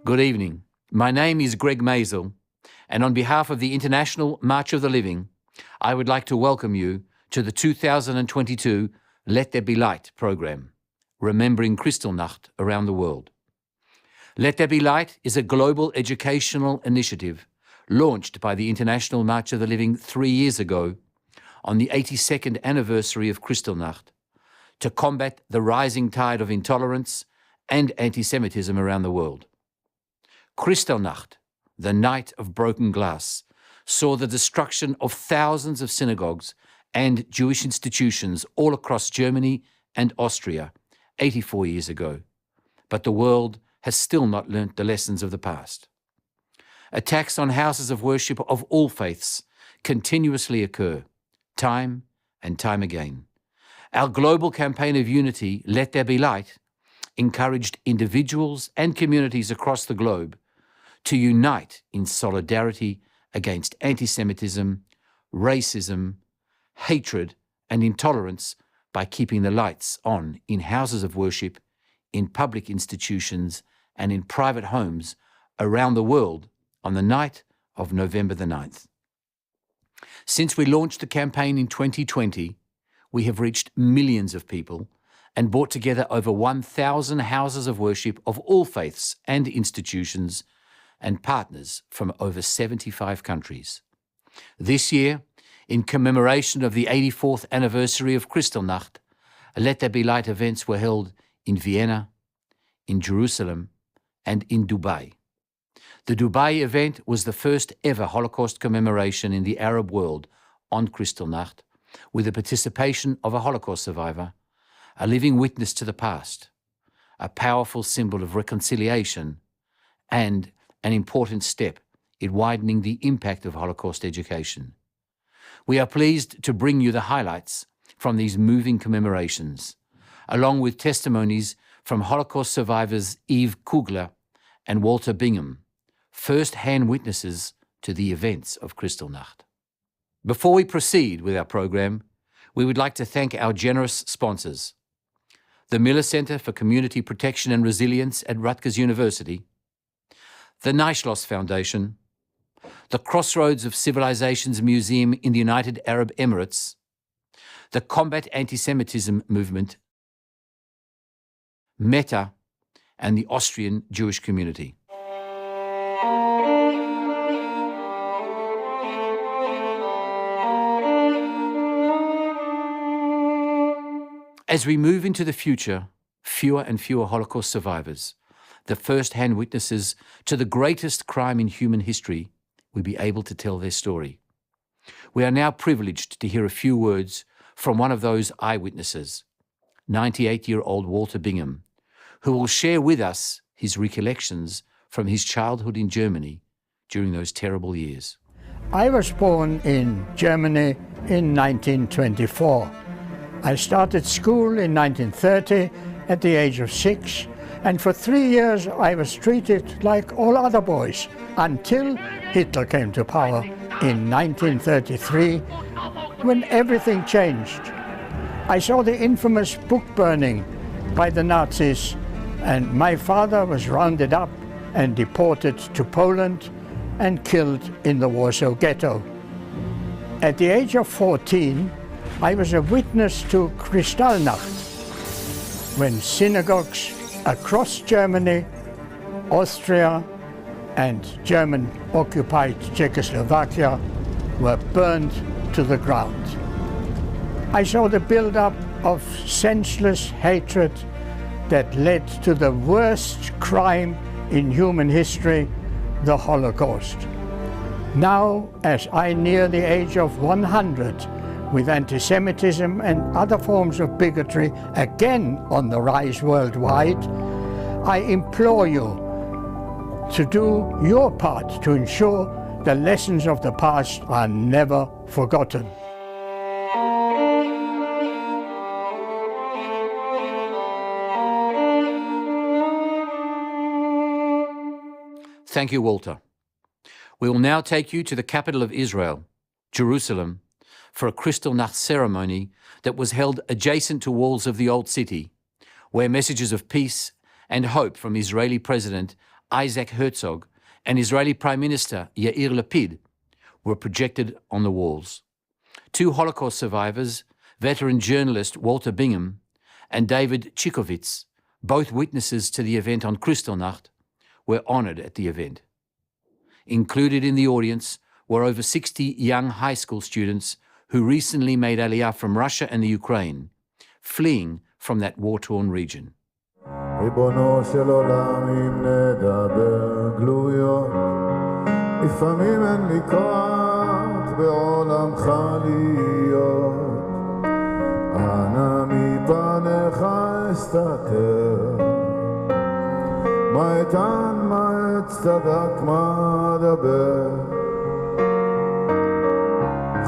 Good evening. My name is Greg Maisel, and on behalf of the International March of the Living, I would like to welcome you to the 2022 Let There Be Light program, remembering Kristallnacht around the world. Let There Be Light is a global educational initiative launched by the International March of the Living 3 years ago on the 82nd anniversary of Kristallnacht to combat the rising tide of intolerance and anti-Semitism around the world. Kristallnacht, the night of broken glass, saw the destruction of thousands of synagogues and Jewish institutions all across Germany and Austria 84 years ago. But the world has still not learnt the lessons of the past. Attacks on houses of worship of all faiths continuously occur, time and time again. Our global campaign of unity, Let There Be Light, encouraged individuals and communities across the globe to unite in solidarity against anti-Semitism, racism, hatred and intolerance by keeping the lights on in houses of worship, in public institutions and in private homes around the world on the night of November the 9th. Since we launched the campaign in 2020, we have reached millions of people and brought together over 1,000 houses of worship of all faiths and institutions and partners from over 75 countries. This year, in commemoration of the 84th anniversary of Kristallnacht, Let There Be Light events were held in Vienna, in Jerusalem, and in Dubai. The Dubai event was the first ever Holocaust commemoration in the Arab world on Kristallnacht, with the participation of a Holocaust survivor, a living witness to the past, a powerful symbol of reconciliation, and an important step in widening the impact of Holocaust education. We are pleased to bring you the highlights from these moving commemorations, along with testimonies from Holocaust survivors Kugler and Walter Bingham, first-hand witnesses to the events of Kristallnacht. Before we proceed with our program, we would like to thank our generous sponsors: the Miller Center for Community Protection and Resilience at Rutgers University, the Neischloss Foundation, the Crossroads of Civilizations Museum in the United Arab Emirates, the Combat Anti-Semitism Movement, Meta, and the Austrian Jewish community. As we move into the future, fewer and fewer Holocaust survivors, the first-hand witnesses to the greatest crime in human history, will be able to tell their story. We are now privileged to hear a few words from one of those eyewitnesses, 98-year-old Walter Bingham, who will share with us his recollections from his childhood in Germany during those terrible years. I was born in Germany in 1924. I started school in 1930 at the age of 6, and for 3 years I was treated like all other boys until Hitler came to power in 1933, when everything changed. I saw the infamous book burning by the Nazis, and my father was rounded up and deported to Poland and killed in the Warsaw Ghetto. At the age of 14, I was a witness to Kristallnacht, when synagogues across Germany, Austria, and German-occupied Czechoslovakia were burned to the ground. I saw the build-up of senseless hatred that led to the worst crime in human history, the Holocaust. Now, as I near the age of 100, with anti-Semitism and other forms of bigotry again on the rise worldwide, I implore you to do your part to ensure the lessons of the past are never forgotten. Thank you, Walter. We will now take you to the capital of Israel, Jerusalem, for a Kristallnacht ceremony that was held adjacent to walls of the Old City, where messages of peace and hope from Israeli President Isaac Herzog and Israeli Prime Minister Yair Lapid were projected on the walls. 2 Holocaust survivors, veteran journalist Walter Bingham and David Chikovitz, both witnesses to the event on Kristallnacht, were honoured at the event. Included in the audience were over 60 young high school students who recently made Aliyah from Russia and the Ukraine, fleeing from that war-torn region. ריבונו של עולם אם נדבר גלויות לפעמים אין לי כוח בעולמך להיות אנא מפניך אסתתר מה איתן מה אצטדק מה אדבר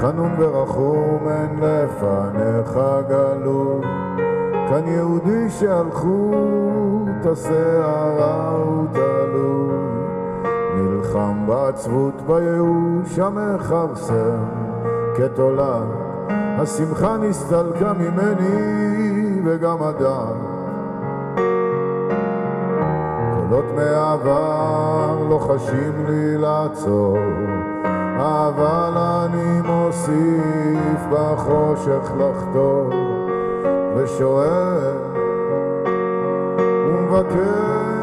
חנון ורחום אין לפניך גלות כאן יהודי שהלכות השערה ותלוי נלחם בעצבות בייאוש המכרסם כתולד השמחה נסתלקה ממני וגם הדם קולות מהעבר לא חשים לי לעצור אבל אני מוסיף בחושך לחתור ושואל ומבקש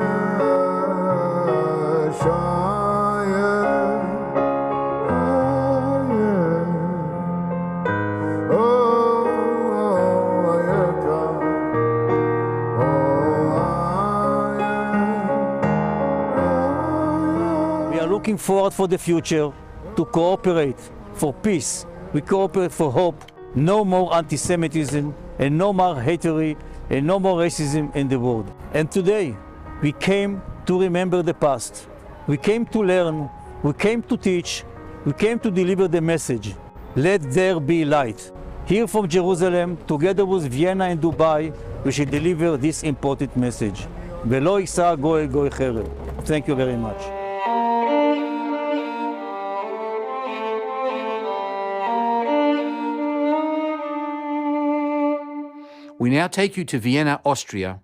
We are looking forward for the future to cooperate for peace. We cooperate for hope. No more anti-Semitism and no more hatred and no more racism in the world. And today we came to remember the past. We came to learn, we came to teach, we came to deliver the message. Let there be light. Here from Jerusalem, together with Vienna and Dubai, we should deliver this important message. ולא יישא גוי גוי חרב. Thank you very much. We now take you to Vienna, Austria,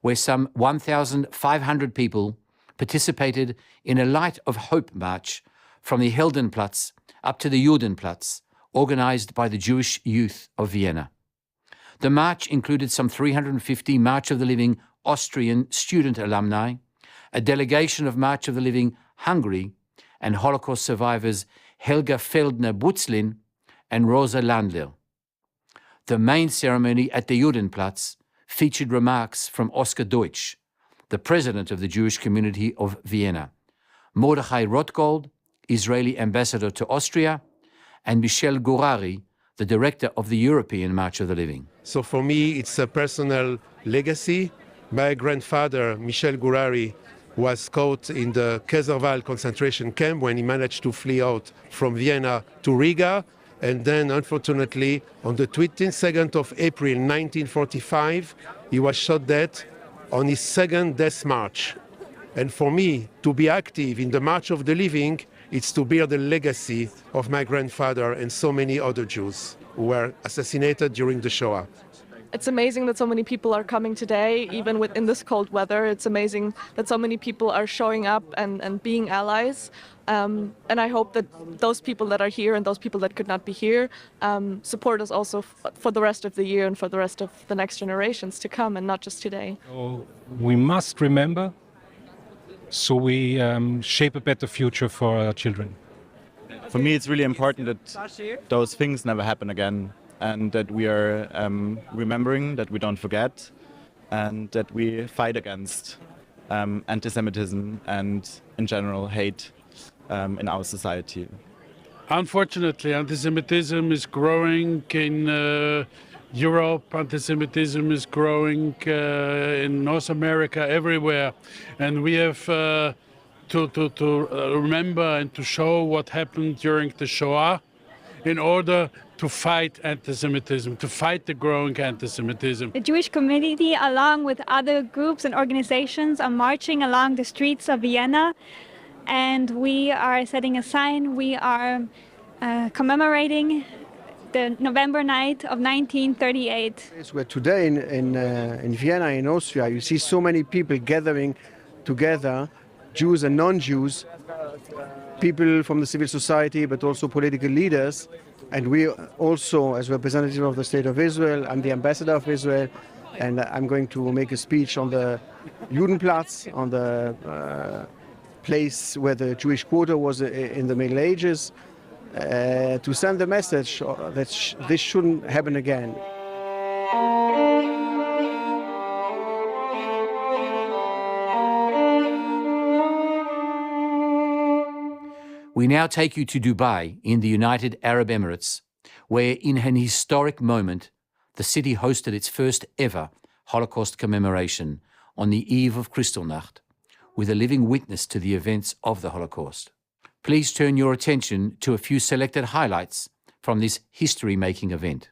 where some 1,500 people participated in a Light of Hope march from the Heldenplatz up to the Judenplatz, organised by the Jewish youth of Vienna. The march included some 350 March of the Living Austrian student alumni, a delegation of March of the Living Hungary, and Holocaust survivors Helga Feldner-Butzlin and Rosa Landler. The main ceremony at the Judenplatz featured remarks from Oscar Deutsch, the president of the Jewish community of Vienna, Mordechai Rotgold, Israeli ambassador to Austria, and Michel Gourari, the director of the European March of the Living. So for me, it's a personal legacy. My grandfather, Michel Gourari, was caught in the Kaiserwald concentration camp when he managed to flee out from Vienna to Riga. And then, unfortunately, on the 22nd of April 1945, he was shot dead on his second death march. And for me, to be active in the March of the Living, it's to bear the legacy of my grandfather and so many other Jews who were assassinated during the Shoah. It's amazing that so many people are coming today, even in this cold weather. It's amazing that so many people are showing up and being allies. And I hope that those people that are here and those people that could not be here support us also for the rest of the year and for the rest of the next generations to come, and not just today. So we must remember, so we shape a better future for our children. For me, it's really important that those things never happen again, and that we are remembering, that we don't forget, and that we fight against anti-Semitism and, in general, hate in our society. Unfortunately, anti-Semitism is growing in Europe. Anti-Semitism is growing in North America, everywhere. And we have to remember and to show what happened during the Shoah in order to fight anti-Semitism, to fight the growing anti-Semitism. The Jewish community, along with other groups and organizations, are marching along the streets of Vienna, and we are setting a sign. We are commemorating the November night of 1938. Where today in Vienna, in Austria, you see so many people gathering together Jews and non-Jews, people from the civil society, but also political leaders. And we also, as representative of the State of Israel, I'm the ambassador of Israel, and I'm going to make a speech on the Judenplatz, on the place where the Jewish quarter was in the Middle Ages, to send the message that this shouldn't happen again. We now take you to Dubai in the United Arab Emirates, where in an historic moment, the city hosted its first ever Holocaust commemoration on the eve of Kristallnacht, with a living witness to the events of the Holocaust. Please turn your attention to a few selected highlights from this history-making event.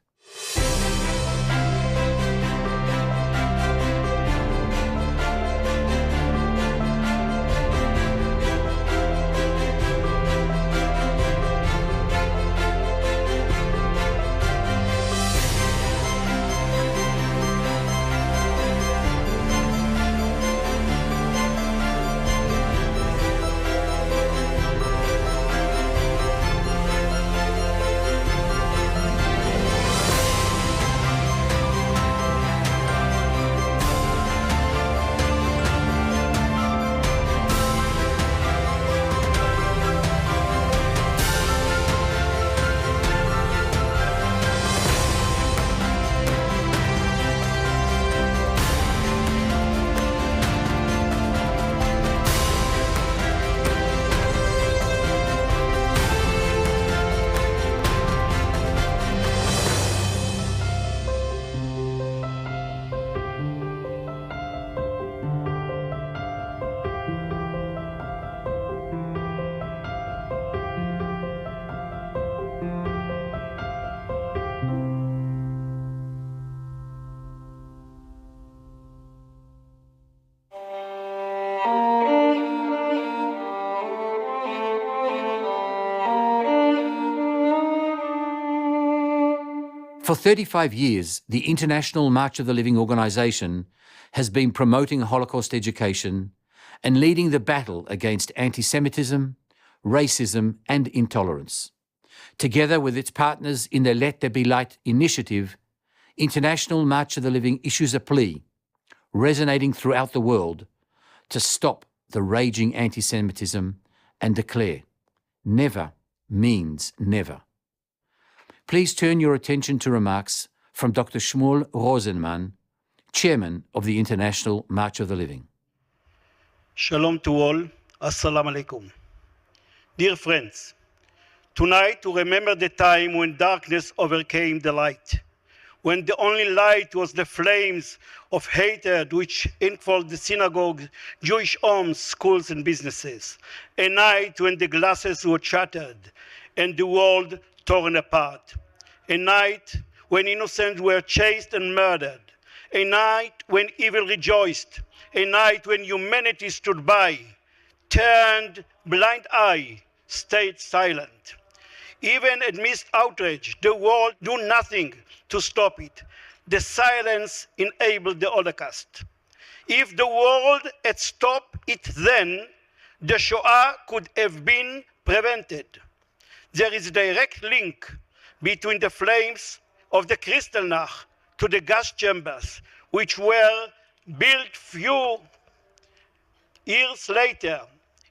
For 35 years, the International March of the Living organization has been promoting Holocaust education and leading the battle against anti-Semitism, racism and intolerance. Together with its partners in the Let There Be Light initiative, International March of the Living issues a plea, resonating throughout the world, to stop the raging anti-Semitism and declare, never means never. Please turn your attention to remarks from Dr. Shmuel Rosenman, Chairman of the International March of the Living. Shalom to all. Assalamu alaikum. Dear friends, tonight we remember the time when darkness overcame the light, when the only light was the flames of hatred which engulfed the synagogues, Jewish homes, schools and businesses. A night when the glasses were shattered and the world torn apart. A night when innocents were chased and murdered. A night when evil rejoiced. A night when humanity stood by, turned blind eye, stayed silent. Even amidst outrage, the world do nothing to stop it. The silence enabled the Holocaust. If the world had stopped it then, the Shoah could have been prevented. There is a direct link between the flames of the Kristallnacht to the gas chambers, which were built few years later.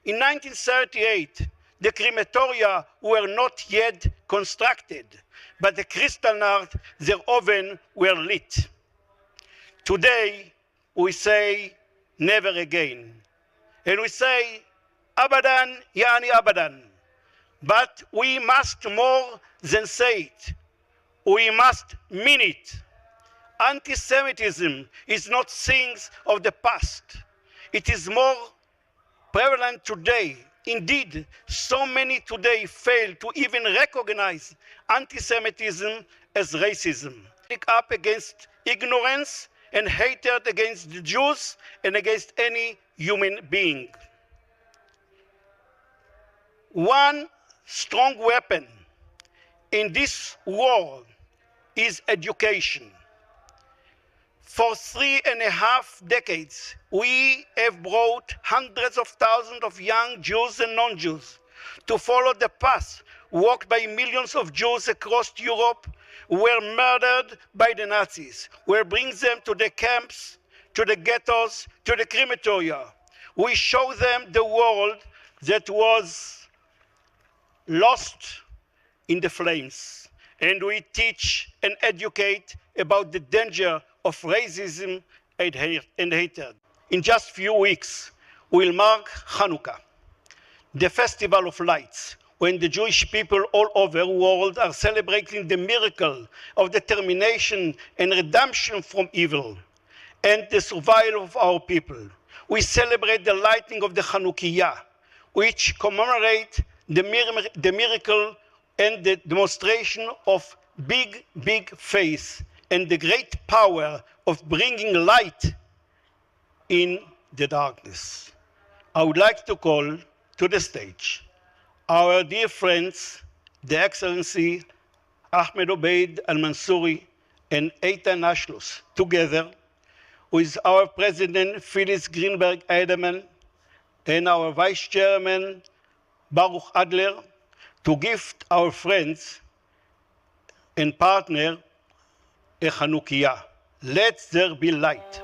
In 1938, the crematoria were not yet constructed, but the Kristallnacht, their ovens were lit. Today, we say never again. And we say, Abadan, Yani Abadan. But we must more than say it. We must mean it. Anti-Semitism is not things of the past. It is more prevalent today. Indeed, so many today fail to even recognize anti-Semitism as racism. Speak up against ignorance and hatred against the Jews and against any human being. One strong weapon in this war is education. For 3.5 decades, we have brought hundreds of thousands of young Jews and non-Jews to follow the path walked by millions of Jews across Europe who were murdered by the Nazis. We bring them to the camps, to the ghettos, to the crematoria. We show them the world that was lost in the flames. And we teach and educate about the danger of racism and hatred. In just few weeks, we'll mark Hanukkah, the festival of lights, when the Jewish people all over the world are celebrating the miracle of determination and redemption from evil and the survival of our people. We celebrate the lighting of the Hanukkah, which commemorate the miracle and the demonstration of big faith and the great power of bringing light in the darkness. I would like to call to the stage our dear friends, the Excellency Ahmed Obeid Al-Mansouri and Eitan Ashlos, together with our President Phyllis Greenberg Eiderman and our Vice Chairman Baruch Adler, to gift our friends and partner a Hanukkah. Let there be light.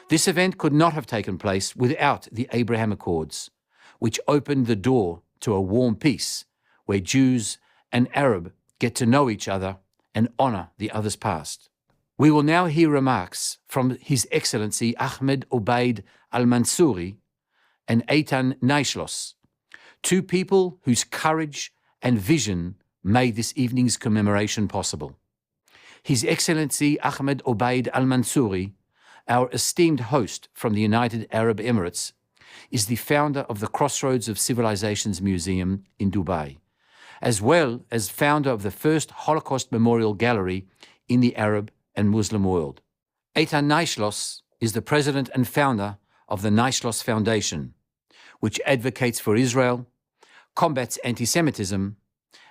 This event could not have taken place without the Abraham Accords, which opened the door to a warm peace where Jews and Arab get to know each other and honor the other's past. We will now hear remarks from His Excellency Ahmed Obeid Al-Mansouri and Eitan Naishlos, two people whose courage and vision made this evening's commemoration possible. His Excellency Ahmed Obeid Al-Mansouri, our esteemed host from the United Arab Emirates, is the founder of the Crossroads of Civilizations Museum in Dubai, as well as founder of the first Holocaust Memorial Gallery in the Arab and Muslim world. Eitan Naishlos is the president and founder of the Naishlos Foundation, which advocates for Israel, combats anti-Semitism,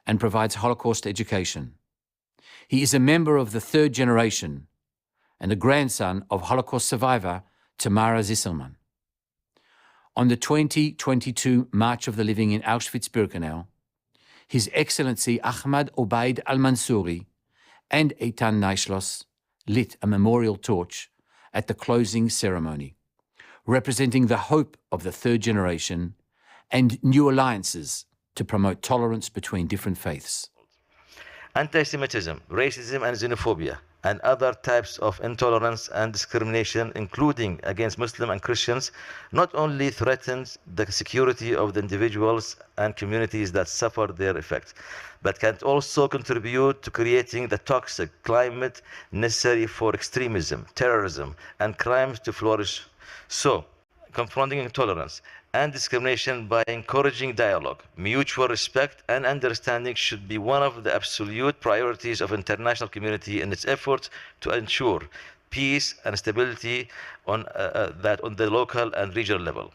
and provides Holocaust education. He is a member of the third generation and a grandson of Holocaust survivor Tamara Zisselman. On the 2022 March of the Living in Auschwitz-Birkenau, His Excellency Ahmed Obeid Al-Mansouri and Eitan Naishlos lit a memorial torch at the closing ceremony, representing the hope of the third generation and new alliances to promote tolerance between different faiths. Anti-Semitism, racism and xenophobia, and other types of intolerance and discrimination, including against Muslims and Christians, not only threatens the security of the individuals and communities that suffer their effects, but can also contribute to creating the toxic climate necessary for extremism, terrorism, and crimes to flourish. So, confronting intolerance and discrimination by encouraging dialogue, mutual respect, and understanding should be one of the absolute priorities of international community in its efforts to ensure peace and stability on the local and regional level.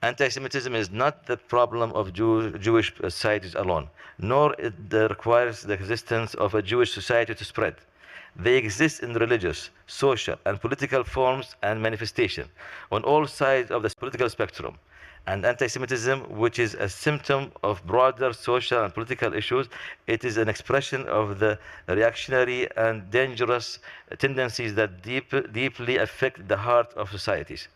Anti-Semitism is not the problem of Jewish societies alone, nor it requires the existence of a Jewish society to spread. They exist in religious, social, and political forms and manifestation on all sides of the political spectrum. And anti-Semitism, which is a symptom of broader social and political issues, it is an expression of the reactionary and dangerous tendencies that deeply affect the heart of societies.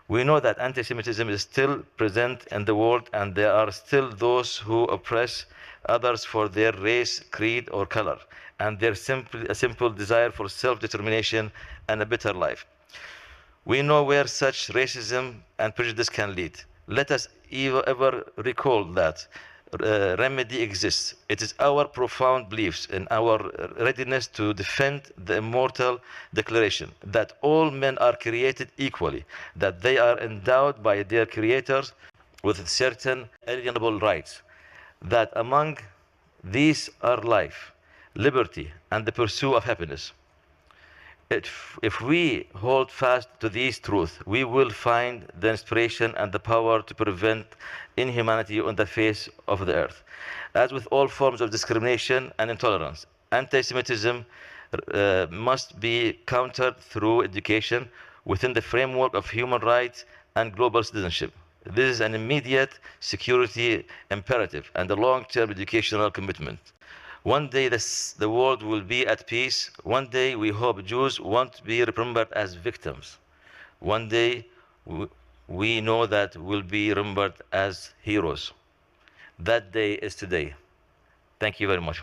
We know that anti-Semitism is still present in the world, and there are still those who oppress others for their race, creed, or color, and their simple desire for self-determination and a better life. We know where such racism and prejudice can lead. Let us ever recall that remedy exists. It is our profound beliefs and our readiness to defend the immortal declaration that all men are created equally, that they are endowed by their creators with certain alienable rights, that among these are life, liberty, and the pursuit of happiness. If we hold fast to these truths, we will find the inspiration and the power to prevent inhumanity on the face of the earth. As with all forms of discrimination and intolerance, anti-Semitism must be countered through education within the framework of human rights and global citizenship. This is an immediate security imperative and a long-term educational commitment. One day the world will be at peace. One day we hope Jews won't be remembered as victims. One day we know that we'll be remembered as heroes. That day is today. Thank you very much.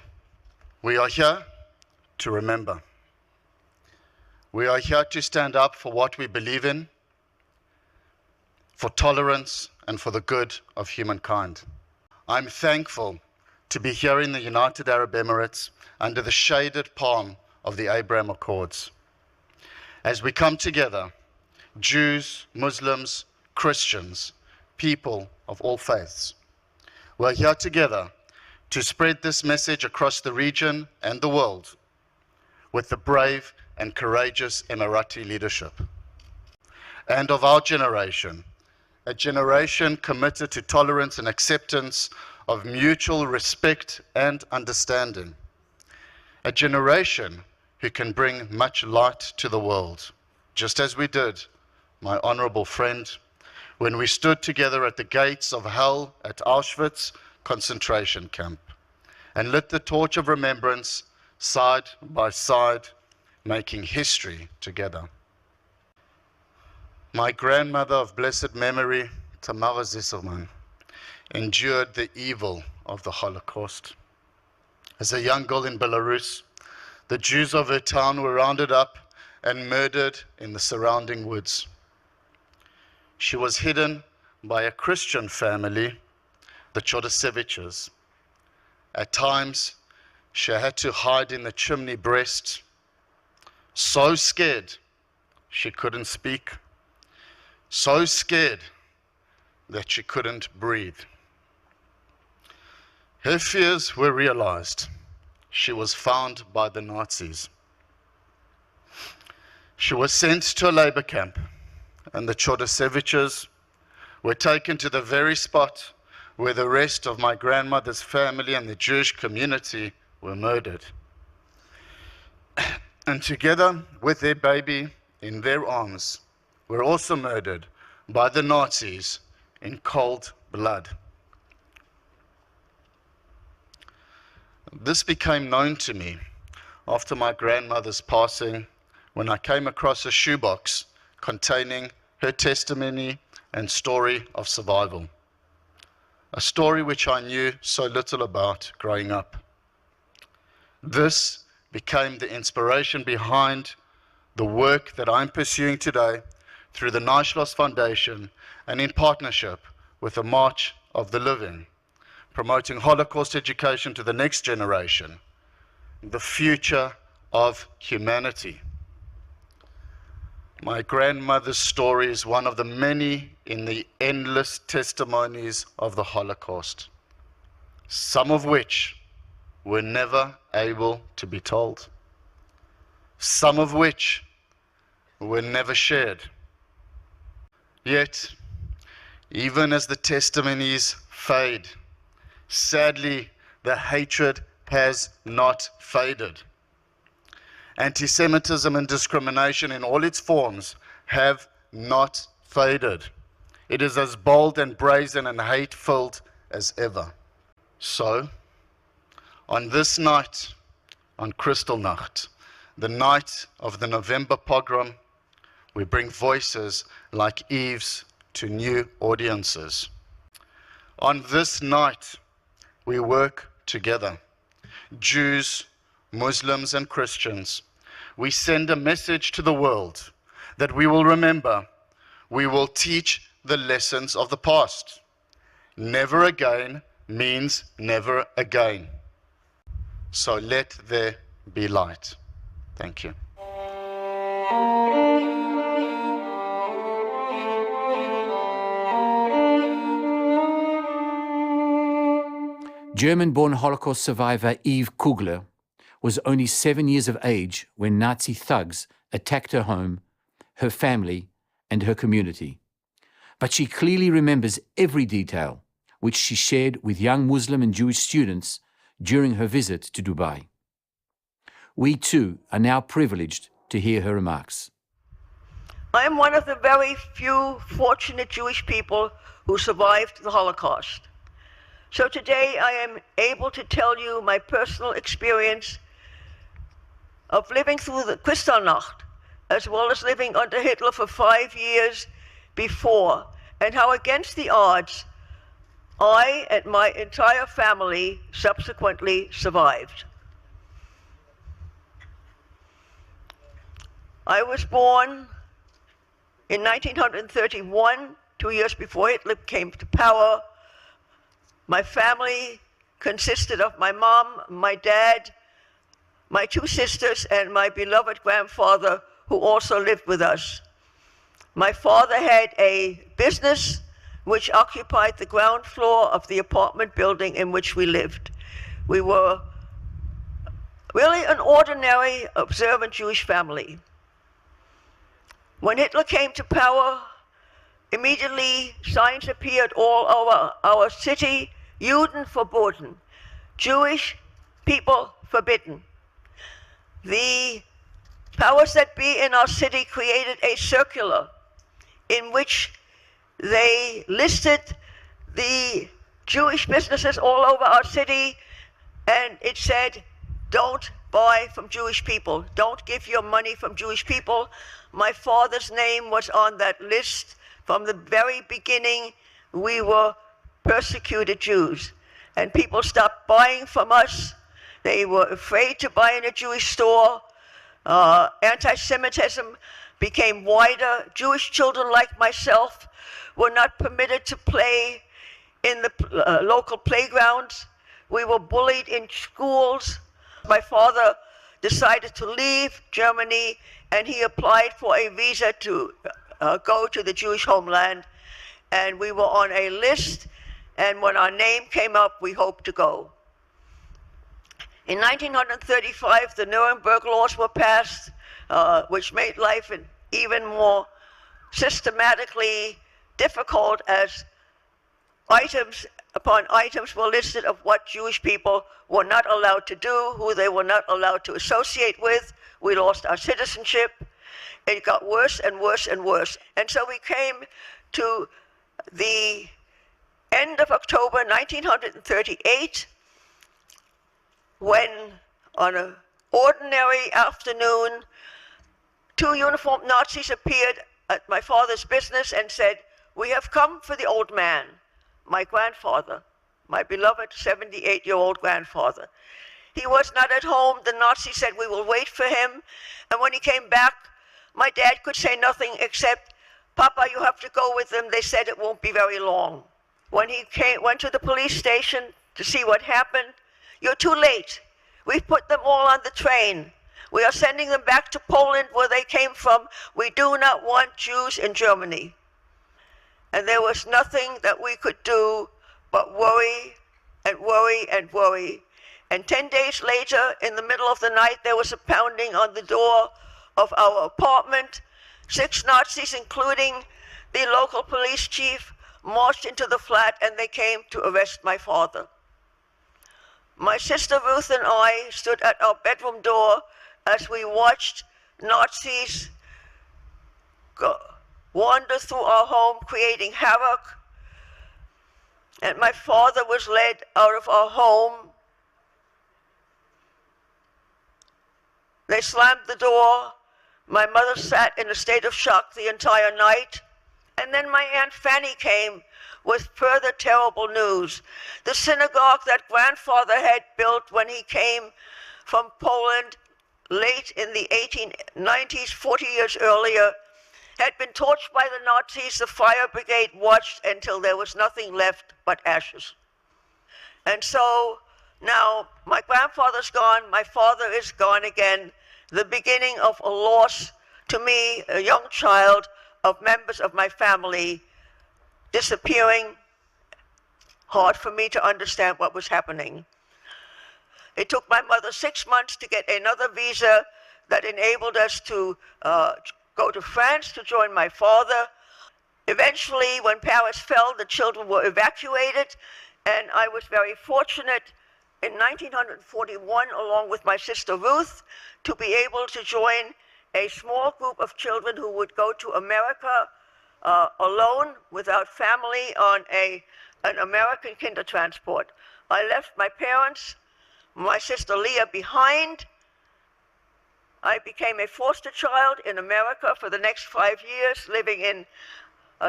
We are here to remember. We are here to stand up for what we believe in, for tolerance and for the good of humankind. I'm thankful to be here in the United Arab Emirates under the shaded palm of the Abraham Accords. As we come together, Jews, Muslims, Christians, people of all faiths, we're here together to spread this message across the region and the world with the brave and courageous Emirati leadership. And of our generation, a generation committed to tolerance and acceptance of mutual respect and understanding. A generation who can bring much light to the world, just as we did, my honorable friend, when we stood together at the gates of hell at Auschwitz concentration camp and lit the torch of remembrance side by side, making history together. My grandmother of blessed memory, Tamara Zisserman, endured the evil of the Holocaust. As a young girl in Belarus, the Jews of her town were rounded up and murdered in the surrounding woods. She was hidden by a Christian family, the Chodaseviches. At times, she had to hide in the chimney breast, so scared she couldn't speak, so scared that she couldn't breathe. Her fears were realized. She was found by the Nazis. She was sent to a labor camp, and the Chodaseviches were taken to the very spot where the rest of my grandmother's family and the Jewish community were murdered. And together with their baby in their arms, were also murdered by the Nazis in cold blood. This became known to me after my grandmother's passing, when I came across a shoebox containing her testimony and story of survival. A story which I knew so little about growing up. This became the inspiration behind the work that I'm pursuing today through the Naishlos Foundation and in partnership with the March of the Living, promoting Holocaust education to the next generation, the future of humanity. My grandmother's story is one of the many in the endless testimonies of the Holocaust, some of which were never able to be told, some of which were never shared. Yet, even as the testimonies fade, sadly, the hatred has not faded. Anti-Semitism and discrimination in all its forms have not faded. It is as bold and brazen and hate-filled as ever. So, on this night, on Kristallnacht, the night of the November pogrom, we bring voices like Eve's to new audiences. On this night, we work together. Jews, Muslims, and Christians. We send a message to the world that we will remember. We will teach the lessons of the past. Never again means never again. So let there be light. Thank you. German-born Holocaust survivor Eve Kugler was only 7 years of age when Nazi thugs attacked her home, her family, and her community. But she clearly remembers every detail, which she shared with young Muslim and Jewish students during her visit to Dubai. We too are now privileged to hear her remarks. I am one of the very few fortunate Jewish people who survived the Holocaust. So today I am able to tell you my personal experience of living through the Kristallnacht, as well as living under Hitler for 5 years before, and how against the odds I and my entire family subsequently survived. I was born in 1931, 2 years before Hitler came to power. My family consisted of my mom, my dad, my 2 sisters, and my beloved grandfather, who also lived with us. My father had a business which occupied the ground floor of the apartment building in which we lived. We were really an ordinary, observant Jewish family. When Hitler came to power, immediately signs appeared all over our city, Juden verboten, Jewish people forbidden. The powers that be in our city created a circular in which they listed the Jewish businesses all over our city, and it said, don't buy from Jewish people, don't give your money from Jewish people. My father's name was on that list. From the very beginning, we were persecuted Jews, and people stopped buying from us. They were afraid to buy in a Jewish store. Anti-Semitism became wider. Jewish children like myself were not permitted to play in the local playgrounds. We were bullied in schools. My father decided to leave Germany, and he applied for a visa to go to the Jewish homeland. And we were on a list, and when our name came up, we hoped to go. In 1935, the Nuremberg laws were passed, which made life even more systematically difficult, as items upon items were listed of what Jewish people were not allowed to do, who they were not allowed to associate with. We lost our citizenship. It got worse and worse and worse. And so we came to the end of October 1938, when on an ordinary afternoon, 2 uniformed Nazis appeared at my father's business and said, "We have come for the old man," my grandfather, my beloved 78-year-old grandfather. He was not at home. The Nazis said, "We will wait for him." And when he came back, my dad could say nothing except, "Papa, you have to go with them. They said it won't be very long." When he went to the police station to see what happened, "You're too late. We've put them all on the train. We are sending them back to Poland, where they came from. We do not want Jews in Germany." And there was nothing that we could do but worry and worry and worry. And 10 days later, in the middle of the night, there was a pounding on the door of our apartment. 6 Nazis, including the local police chief, marched into the flat, and they came to arrest my father. My sister Ruth and I stood at our bedroom door as we watched Nazis wander through our home, creating havoc. And my father was led out of our home. They slammed the door. My mother sat in a state of shock the entire night. And then my Aunt Fanny came with further terrible news. The synagogue that grandfather had built when he came from Poland late in the 1890s, 40 years earlier, had been torched by the Nazis. The fire brigade watched until there was nothing left but ashes. And so now my grandfather's gone, my father is gone again, the beginning of a loss to me, a young child, of members of my family disappearing. Hard for me to understand what was happening. It took my mother 6 months to get another visa that enabled us to go to France to join my father. Eventually, when Paris fell, the children were evacuated, and I was very fortunate in 1941, along with my sister Ruth, to be able to join a small group of children who would go to America alone, without family, on an American kinder transport. I left my parents, my sister Leah, behind. I became a foster child in America for the next 5 years, living in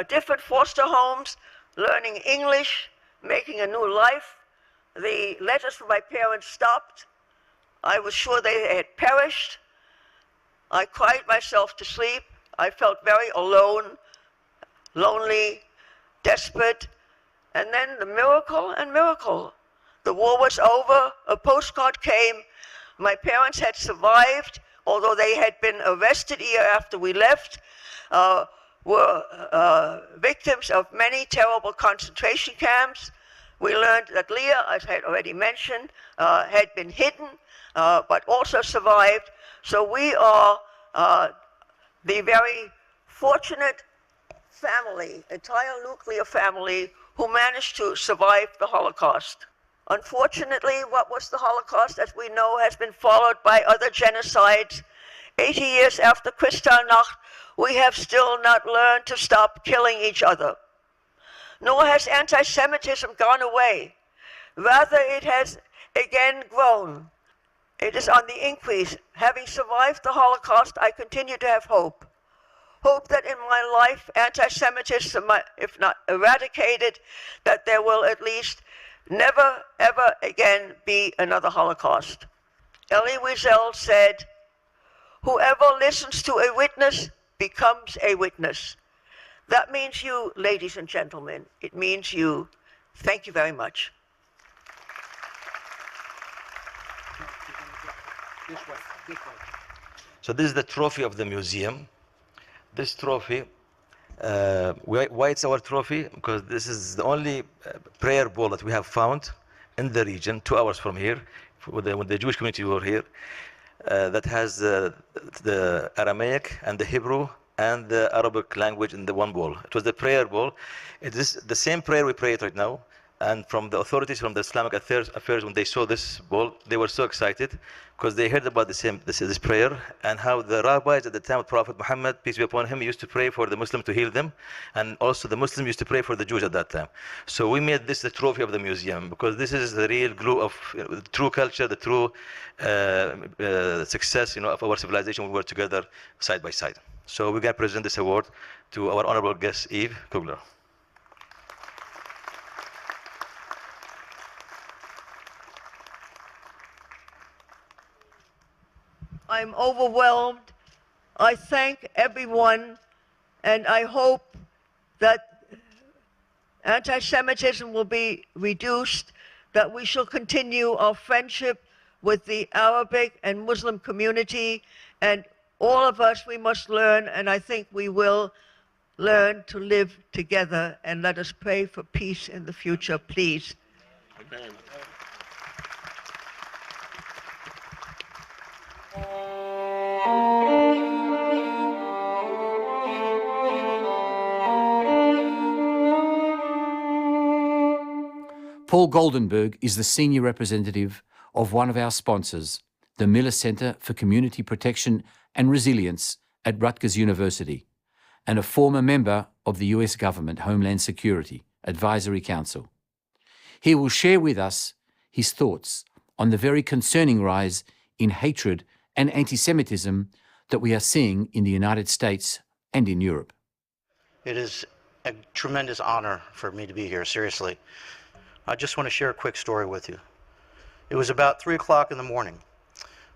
different foster homes, learning English, making a new life. The letters from my parents stopped. I was sure they had perished. I cried myself to sleep. I felt very alone, lonely, desperate. And then the miracle and miracle. The war was over. A postcard came. My parents had survived, although they had been arrested a year after we left, were victims of many terrible concentration camps. We learned that Leah, as I had already mentioned, had been hidden, but also survived. So we are the very fortunate family, entire nuclear family, who managed to survive the Holocaust. Unfortunately, what was the Holocaust, as we know, has been followed by other genocides. 80 years after Kristallnacht, we have still not learned to stop killing each other. Nor has anti-Semitism gone away. Rather, it has again grown. It is on the increase. Having survived the Holocaust, I continue to have hope. Hope that in my life, anti-Semitism, if not eradicated, that there will at least never, ever again be another Holocaust. Elie Wiesel said, "Whoever listens to a witness becomes a witness." That means you, ladies and gentlemen. It means you. Thank you very much. So this is the trophy of the museum. This trophy, why it's our trophy? Because this is the only prayer bowl that we have found in the region, 2 hours from here, when the Jewish community were here, that has the Aramaic and the Hebrew and the Arabic language in the one bowl. It was the prayer bowl. It is the same prayer we pray it right now. And from the authorities, from the Islamic affairs, when they saw this bowl, they were so excited because they heard about this prayer and how the rabbis at the time of Prophet Muhammad, peace be upon him, used to pray for the Muslim to heal them, and also the Muslims used to pray for the Jews at that time. So we made this the trophy of the museum because this is the real glue of the true culture, the true success, of our civilization. We were together side by side. So we're going to present this award to our honorable guest, Eve Kugler. I'm overwhelmed. I thank everyone, and I hope that anti-Semitism will be reduced, that we shall continue our friendship with the Arabic and Muslim community, and all of us, we must learn, and I think we will learn to live together, and let us pray for peace in the future, please. Amen. Paul Goldenberg is the senior representative of one of our sponsors, the Miller Center for Community Protection and Resilience at Rutgers University, and a former member of the US Government Homeland Security Advisory Council. He will share with us his thoughts on the very concerning rise in hatred and anti-Semitism that we are seeing in the United States and in Europe. It is a tremendous honor for me to be here, seriously. I just want to share a quick story with you. It was about 3 o'clock in the morning.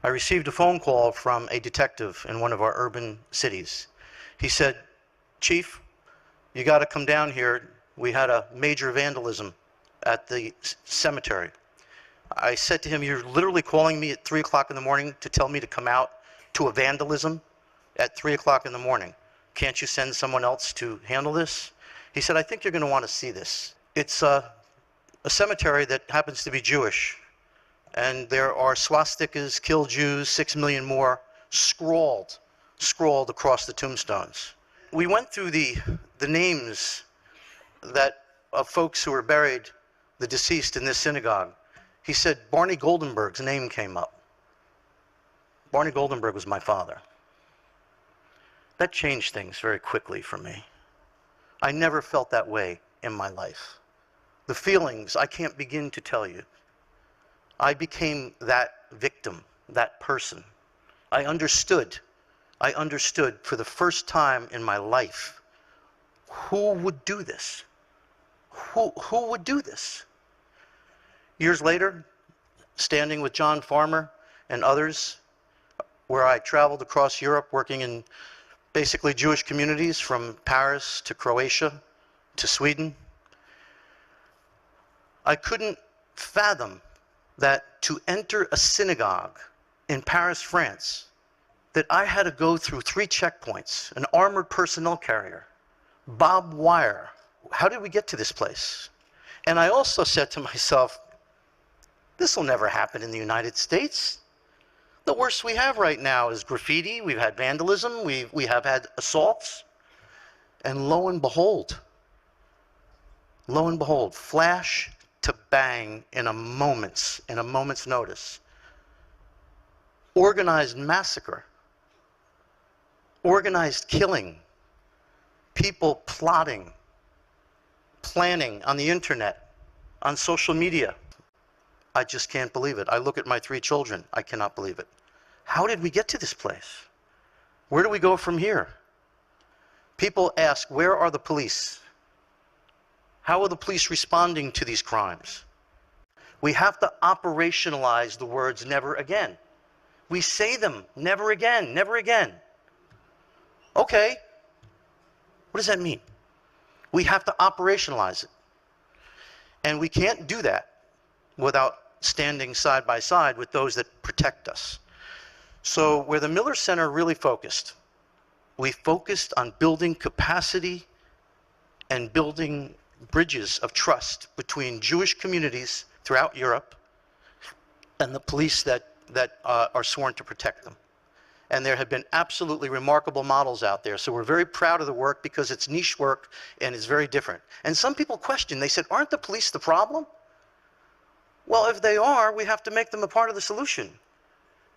I received a phone call from a detective in one of our urban cities. He said, "Chief, you got to come down here. We had a major vandalism at the cemetery." I said to him, "You're literally calling me at 3 o'clock in the morning to tell me to come out to a vandalism at 3 o'clock in the morning. Can't you send someone else to handle this?" He said, "I think you're going to want to see this. It's a cemetery that happens to be Jewish. And there are swastikas, kill Jews, 6 million more, scrawled across the tombstones. We went through the names of folks who were buried, the deceased in this synagogue. He said Barney Goldenberg's name came up. Barney Goldenberg was my father. That changed things very quickly for me. I never felt that way in my life. The feelings, I can't begin to tell you. I became that victim, that person. I understood for the first time in my life, who would do this? Who would do this? Years later, standing with John Farmer and others, where I traveled across Europe working in basically Jewish communities from Paris to Croatia to Sweden, I couldn't fathom that to enter a synagogue in Paris, France, that I had to go through 3 checkpoints, an armored personnel carrier, barbed wire. How did we get to this place? And I also said to myself, this will never happen in the United States. The worst we have right now is graffiti, we've had vandalism, we have had assaults. And lo and behold, flash to bang in a moment's notice. Organized massacre, organized killing, people plotting, planning on the internet, on social media. I just can't believe it. I look at my 3 children, I cannot believe it. How did we get to this place? Where do we go from here? People ask, where are the police? How are the police responding to these crimes? We have to operationalize the words never again. We say them, never again, never again. Okay, what does that mean? We have to operationalize it. And we can't do that without standing side by side with those that protect us. So where the Miller Center really focused, we focused on building capacity and building bridges of trust between Jewish communities throughout Europe and the police that are sworn to protect them. And there have been absolutely remarkable models out there. So we're very proud of the work because it's niche work and it's very different. And some people question, they said, aren't the police the problem? Well, if they are, we have to make them a part of the solution.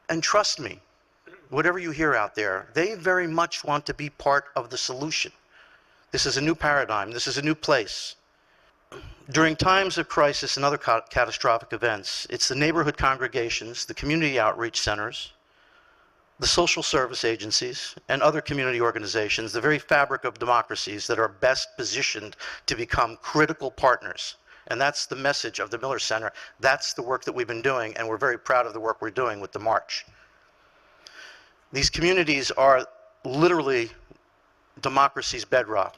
And trust me, whatever you hear out there, they very much want to be part of the solution. This is a new paradigm. This is a new place. During times of crisis and other catastrophic events, it's the neighborhood congregations, the community outreach centers, the social service agencies, and other community organizations, the very fabric of democracies that are best positioned to become critical partners. And that's the message of the Miller Center. That's the work that we've been doing, and we're very proud of the work we're doing with the March. These communities are literally democracy's bedrock.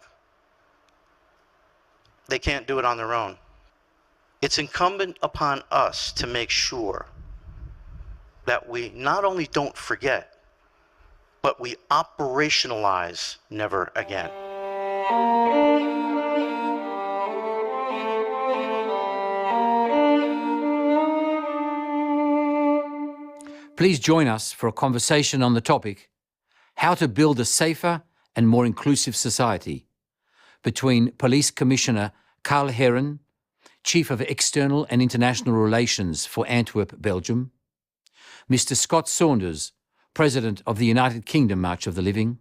They can't do it on their own. It's incumbent upon us to make sure that we not only don't forget, but we operationalize never again. Please join us for a conversation on the topic, how to build a safer and more inclusive society, between Police Commissioner Karl Heeren, Chief of External and International Relations for Antwerp, Belgium, Mr. Scott Saunders, President of the United Kingdom March of the Living,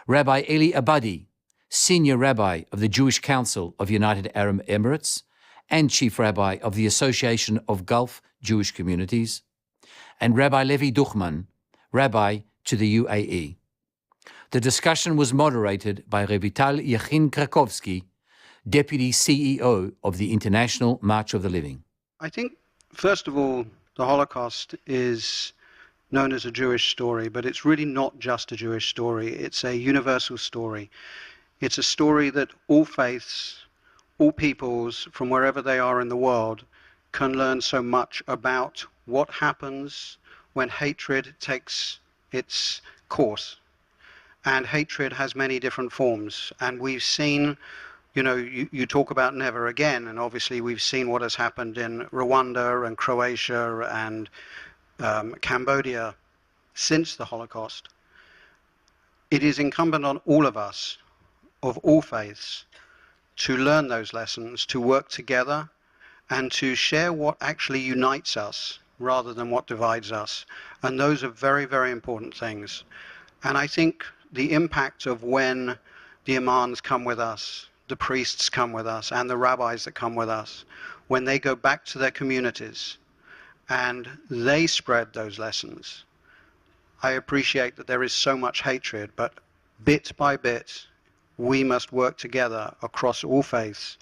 Rabbi Eli Abadi, Senior Rabbi of the Jewish Council of United Arab Emirates and Chief Rabbi of the Association of Gulf Jewish Communities, and Rabbi Levi Duchman, Rabbi to the UAE. The discussion was moderated by Revital Yachin Krakowski, Deputy CEO of the International March of the Living. I think, first of all, the Holocaust is known as a Jewish story, but it's really not just a Jewish story. It's a universal story. It's a story that all faiths, all peoples, from wherever they are in the world, can learn so much about what happens when hatred takes its course. And hatred has many different forms. And we've seen You know, you talk about never again, and obviously we've seen what has happened in Rwanda and Croatia and Cambodia since the Holocaust. It is incumbent on all of us, of all faiths, to learn those lessons, to work together, and to share what actually unites us rather than what divides us. And those are very, very important things. And I think the impact of when the imams come with us, the priests come with us, and the rabbis that come with us, when they go back to their communities and they spread those lessons. I appreciate that there is so much hatred, but bit by bit, we must work together across all faiths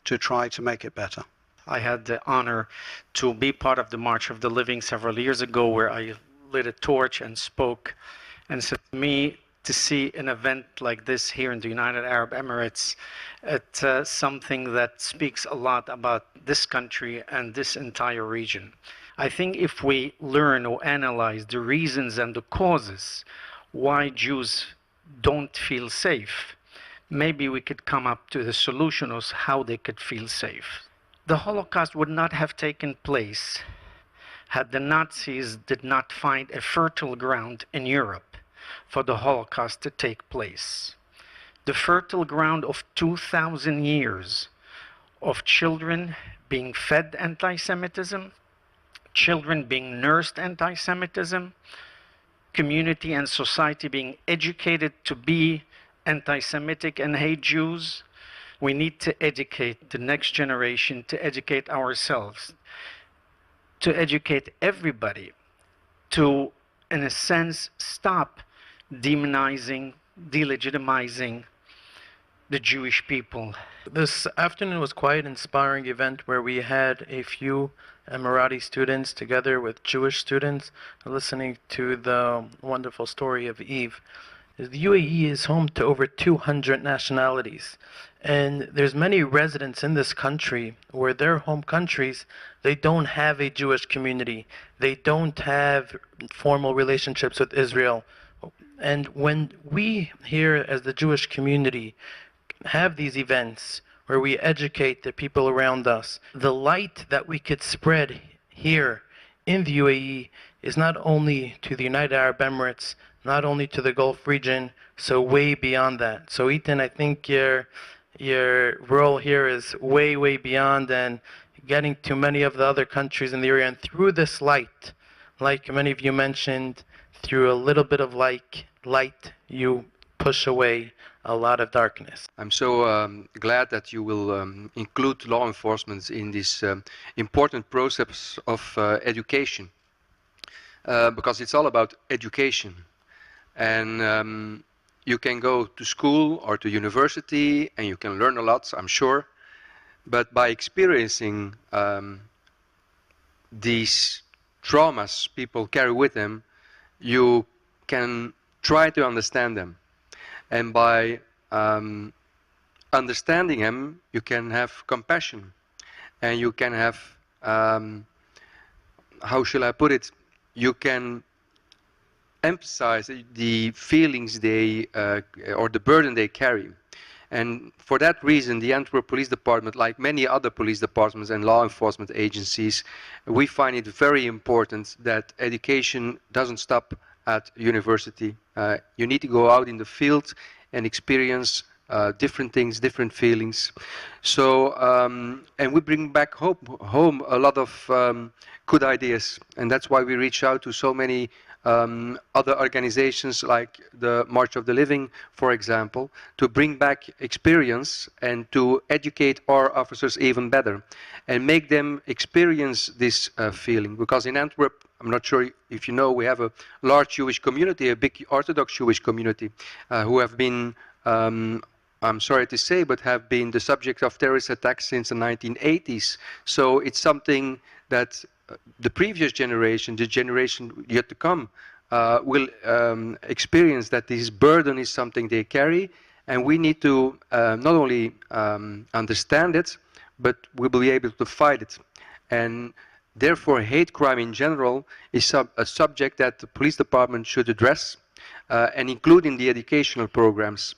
to try to make it better. I had the honor to be part of the March of the Living several years ago, where I lit a torch and spoke. And so to me, to see an event like this here in the United Arab Emirates, it's something that speaks a lot about this country and this entire region. I think if we learn or analyze the reasons and the causes why Jews don't feel safe, maybe we could come up to the solution of how they could feel safe. The Holocaust would not have taken place had the Nazis did not find a fertile ground in Europe for the Holocaust to take place. The fertile ground of 2,000 years of children being fed anti-Semitism, children being nursed anti-Semitism, community and society being educated to be anti-Semitic and hate Jews. We need to educate the next generation, to educate ourselves, to educate everybody, to, in a sense, stop demonizing, delegitimizing the Jewish people. This afternoon was quite an inspiring event where we had a few Emirati students together with Jewish students listening to the wonderful story of Eve. The UAE is home to over 200 nationalities, and there's many residents in this country where their home countries, they don't have a Jewish community. They don't have formal relationships with Israel. And when we here as the Jewish community have these events where we educate the people around us, the light that we could spread here in the UAE is not only to the United Arab Emirates, not only to the Gulf region, so way beyond that. So Ethan, I think your role here is way, way beyond and getting to many of the other countries in the area. And through this light, like many of you mentioned, through a little bit of light, you push away a lot of darkness. I'm so glad that you will include law enforcement in this important process of education, because it's all about education. And you can go to school or to university and you can learn a lot, I'm sure, but by experiencing these traumas people carry with them, you can try to understand them. And by understanding them, you can have compassion. And you can have, how shall I put it, you can emphasize the feelings they, or the burden they carry. And for that reason, the Antwerp Police Department, like many other police departments and law enforcement agencies, we find it very important that education doesn't stop at university. You need to go out in the field and experience different things, different feelings. So, and we bring back home a lot of good ideas, and that's why we reach out to so many other organizations like the March of the Living, for example, to bring back experience and to educate our officers even better and make them experience this feeling. Because in Antwerp, I'm not sure if you know, we have a large Jewish community, a big Orthodox Jewish community, who have been, I'm sorry to say, but have been the subject of terrorist attacks since the 1980s. So it's something that the previous generation, the generation yet to come, will experience, that this burden is something they carry, and we need to not only understand it, but we will be able to fight it. And therefore, hate crime in general is a subject that the police department should address and include in the educational programs.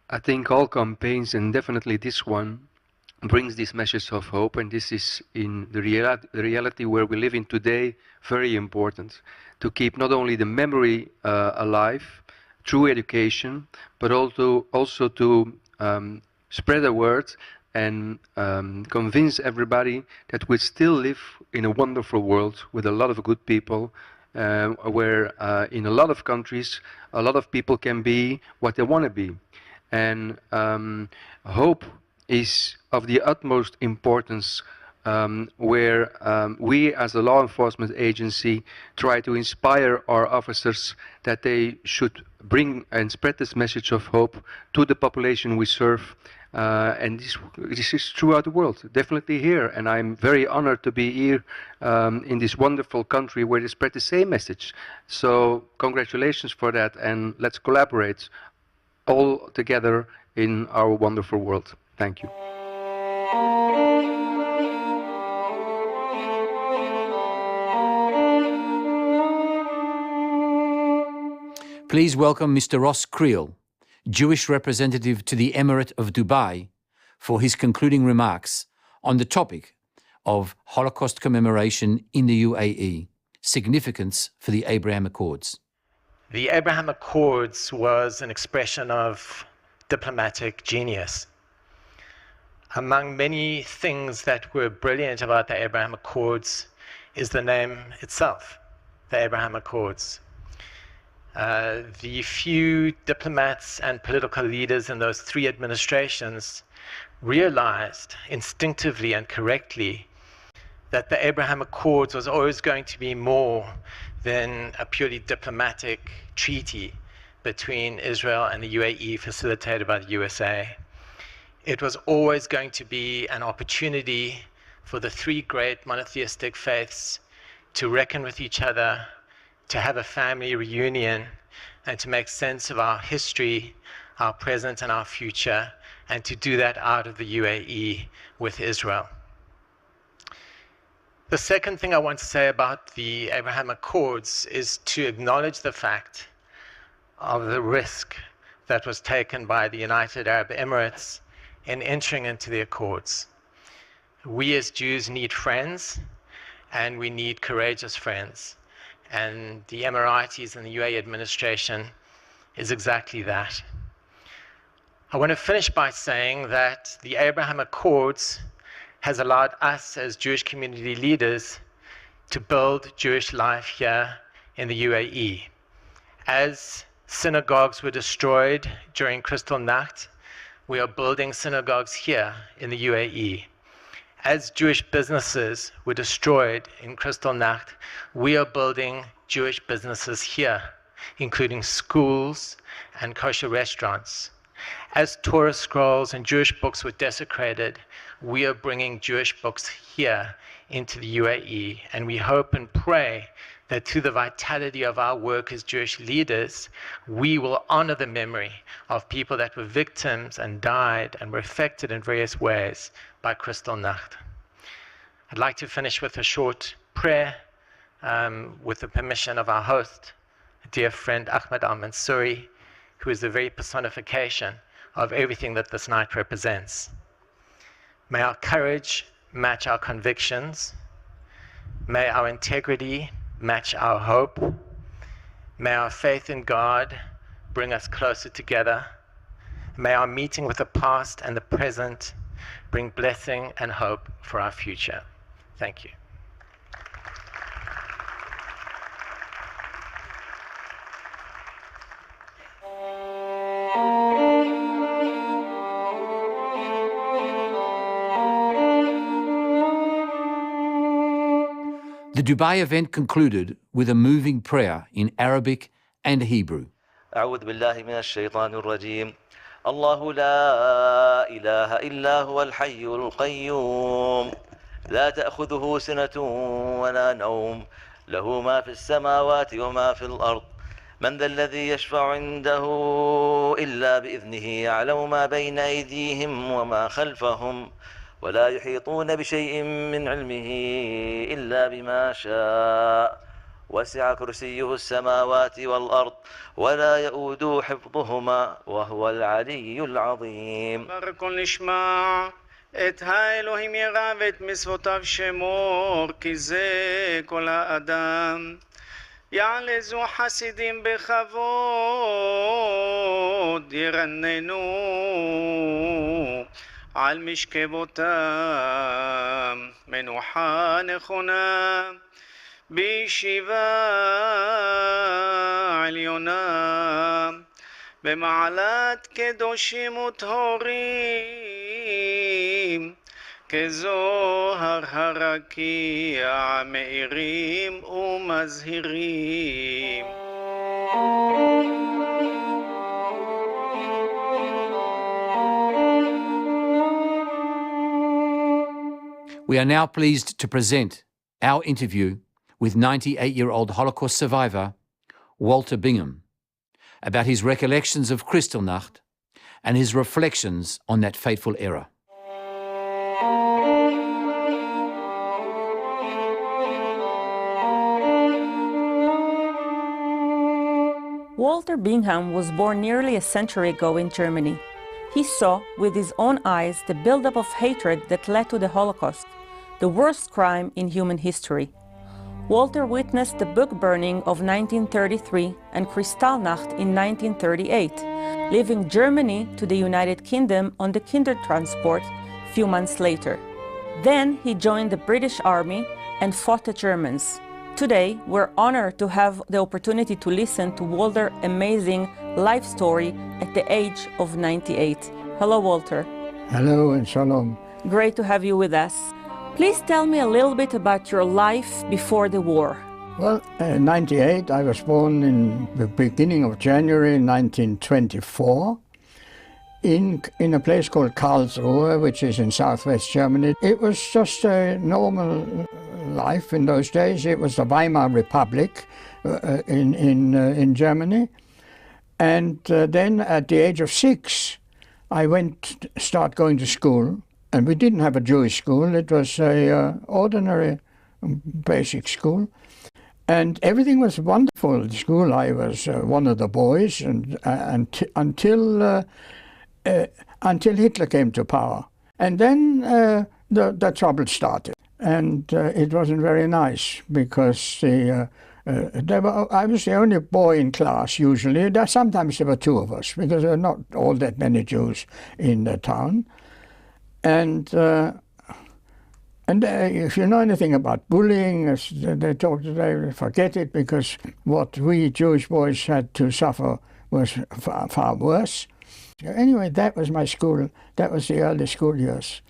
I think all campaigns, and definitely this one, brings this message of hope, and this is in the reality where we live in today very important, to keep not only the memory alive through education, but also to spread the word and convince everybody that we still live in a wonderful world with a lot of good people, where in a lot of countries a lot of people can be what they want to be. And hope is of the utmost importance, where we as a law enforcement agency try to inspire our officers that they should bring and spread this message of hope to the population we serve. And this is throughout the world, definitely here. And I'm very honored to be here in this wonderful country where they spread the same message. So congratulations for that, and let's collaborate all together in our wonderful world. Thank you. Please welcome Mr. Ross Creel, Jewish representative to the Emirate of Dubai, for his concluding remarks on the topic of Holocaust commemoration in the UAE, significance for the Abraham Accords. The Abraham Accords was an expression of diplomatic genius. Among many things that were brilliant about the Abraham Accords is the name itself, the Abraham Accords. The few diplomats and political leaders in those three administrations realized instinctively and correctly that the Abraham Accords was always going to be more than a purely diplomatic treaty between Israel and the UAE facilitated by the USA. It was always going to be an opportunity for the three great monotheistic faiths to reckon with each other, to have a family reunion, and to make sense of our history, our present and our future, and to do that out of the UAE with Israel. The second thing I want to say about the Abraham Accords is to acknowledge the fact of the risk that was taken by the United Arab Emirates in entering into the Accords. We as Jews need friends, and we need courageous friends. And the Emiratis and the UAE administration is exactly that. I want to finish by saying that the Abraham Accords has allowed us as Jewish community leaders to build Jewish life here in the UAE. As synagogues were destroyed during Kristallnacht, we are building synagogues here in the UAE. As Jewish businesses were destroyed in Kristallnacht, we are building Jewish businesses here, including schools and kosher restaurants. As Torah scrolls and Jewish books were desecrated, we are bringing Jewish books here into the UAE, and we hope and pray that through the vitality of our work as Jewish leaders, we will honor the memory of people that were victims and died and were affected in various ways by Kristallnacht. I'd like to finish with a short prayer with the permission of our host, dear friend Ahmed Al-Mansouri, who is the very personification of everything that this night represents. May our courage match our convictions. May our integrity match our hope. May our faith in God bring us closer together. May our meeting with the past and the present bring blessing and hope for our future. Thank you. The Dubai event concluded with a moving prayer in Arabic and Hebrew. أعوذ بالله من الشيطان الرجيم. الله لا إله إلا هو الحي القيوم لا تأخذه سنة ولا نوم له ما في السماوات وما في الأرض من ذا الذي يشفع عنده إلا بإذنه يعلم ما بين أيديهم وما خلفهم ولا يحيطون بشيء من علمه إلا بما شاء وسع كرسيه السماوات والأرض ولا يؤوده حفظهما وهو العلي العظيم. בקול נשמע את האלוהים ירא ואת מצוותיו שמור, כי זה כל האדם. יעלזו חסידים בכבוד, ירננו על משכבותם, מנוחה נכונה בישיבה עליונה, במעלת קדושים וטהורים, כזוהר הרקיע מאירים ומזהירים. We are now pleased to present our interview with 98-year-old Holocaust survivor Walter Bingham about his recollections of Kristallnacht and his reflections on that fateful era. Walter Bingham was born nearly a century ago in Germany. He saw with his own eyes the buildup of hatred that led to the Holocaust, the worst crime in human history. Walter witnessed the book burning of 1933 and Kristallnacht in 1938, leaving Germany to the United Kingdom on the Kindertransport a few months later. Then he joined the British Army and fought the Germans. Today, we're honored to have the opportunity to listen to Walter's amazing life story at the age of 98. Hello, Walter. Hello and shalom. Great to have you with us. Please tell me a little bit about your life before the war. Well, 98, I was born in the beginning of January 1924 in a place called Karlsruhe, which is in southwest Germany. It was just a normal life in those days. It was the Weimar Republic in Germany. And then at the age of 6, I start going to school. And we didn't have a Jewish school. It was a ordinary basic school. And everything was wonderful at school. I was one of the boys and until Hitler came to power. And then the trouble started. And it wasn't very nice because I was the only boy in class usually. Sometimes there were two of us because there were not all that many Jews in the town. And if you know anything about bullying, they talk today, forget it, because what we Jewish boys had to suffer was far worse. Anyway, that was my school. That was the early school years.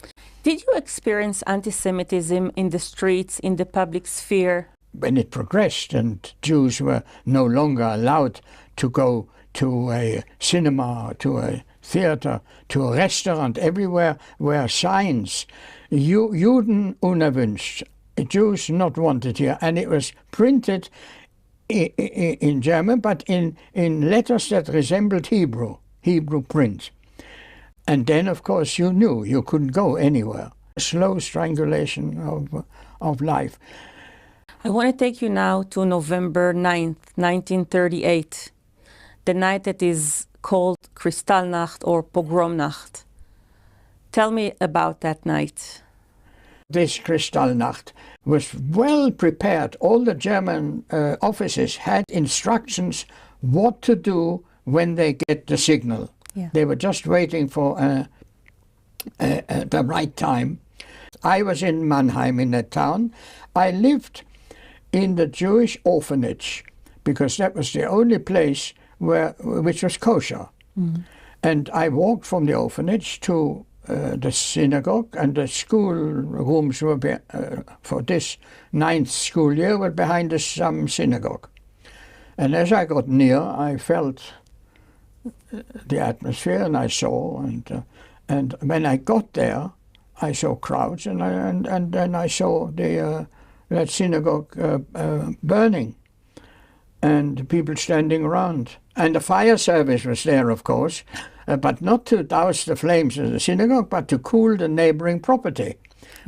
Did you experience anti-Semitism in the streets, in the public sphere? When it progressed and Jews were no longer allowed to go to a cinema, to a theater, to a restaurant, everywhere were signs, Juden unerwünscht, Jews not wanted here, and it was printed in German, but in letters that resembled Hebrew print. And then, of course, you knew you couldn't go anywhere. A slow strangulation of life. I want to take you now to November 9th, 1938, the night that is called Kristallnacht or Pogromnacht. Tell me about that night. This Kristallnacht was well prepared. All the German officers had instructions what to do when they get the signal. Yeah. They were just waiting for the right time. I was in Mannheim, in that town. I lived in the Jewish orphanage because that was the only place which was kosher. Mm-hmm. And I walked from the orphanage to the synagogue, and the school rooms were for this 9th school year were behind the synagogue. And as I got near, I felt the atmosphere, and I saw, and when I got there, I saw crowds, and then I saw that synagogue burning, and people standing around. And the fire service was there, of course, but not to douse the flames of the synagogue, but to cool the neighboring property.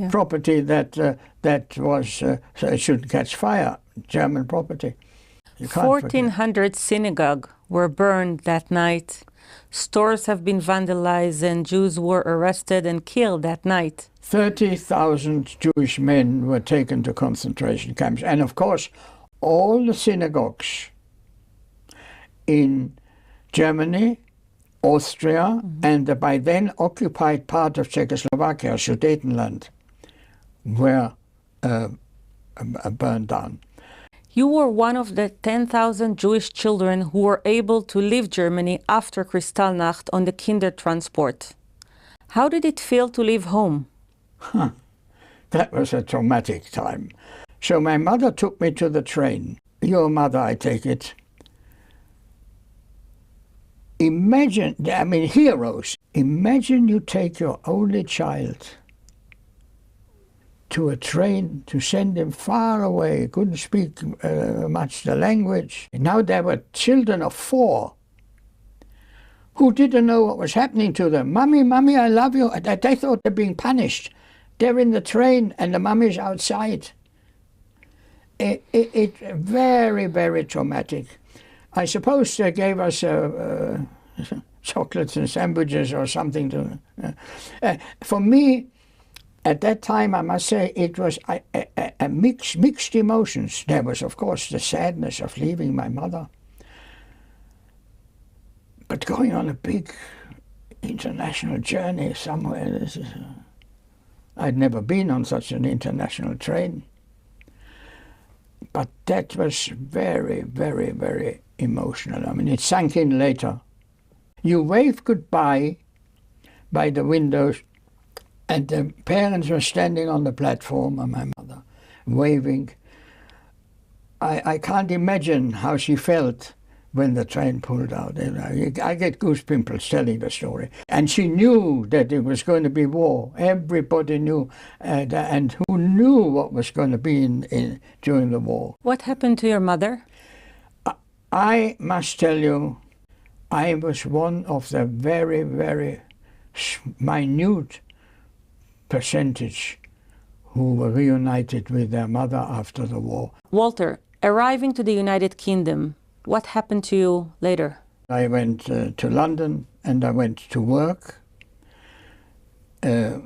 property that was so it shouldn't catch fire, German property. You can't 1,400 synagogues were burned that night. Stores have been vandalized and Jews were arrested and killed that night. 30,000 Jewish men were taken to concentration camps. And of course, all the synagogues in Germany, Austria, and the by then occupied part of Czechoslovakia, Sudetenland, were burned down. You were one of the 10,000 Jewish children who were able to leave Germany after Kristallnacht on the Kindertransport. How did it feel to leave home? That was a traumatic time. So my mother took me to the train. Your mother, I take it. Imagine, I mean, heroes. Imagine you take your only child to a train to send him far away, couldn't speak much the language. Now there were children of 4 who didn't know what was happening to them. Mummy, Mummy, I love you. They thought they're being punished. They're in the train and the mummy's outside. It's very, very traumatic. I suppose they gave us chocolates and sandwiches or something to. For me, at that time, I must say, it was a mixed emotions. There was, of course, the sadness of leaving my mother. But going on a big international journey somewhere, I'd never been on such an international train. But that was very, very, very emotional. I mean, it sank in later. You wave goodbye by the windows, and the parents were standing on the platform, and my mother waving. I can't imagine how she felt when the train pulled out. I get goosebumps telling the story. And she knew that it was going to be war. Everybody knew, and who knew what was going to be during the war. What happened to your mother? I must tell you, I was one of the very, very minute percentage who were reunited with their mother after the war. Walter, arriving to the United Kingdom, what happened to you later? I went to London and I went to work as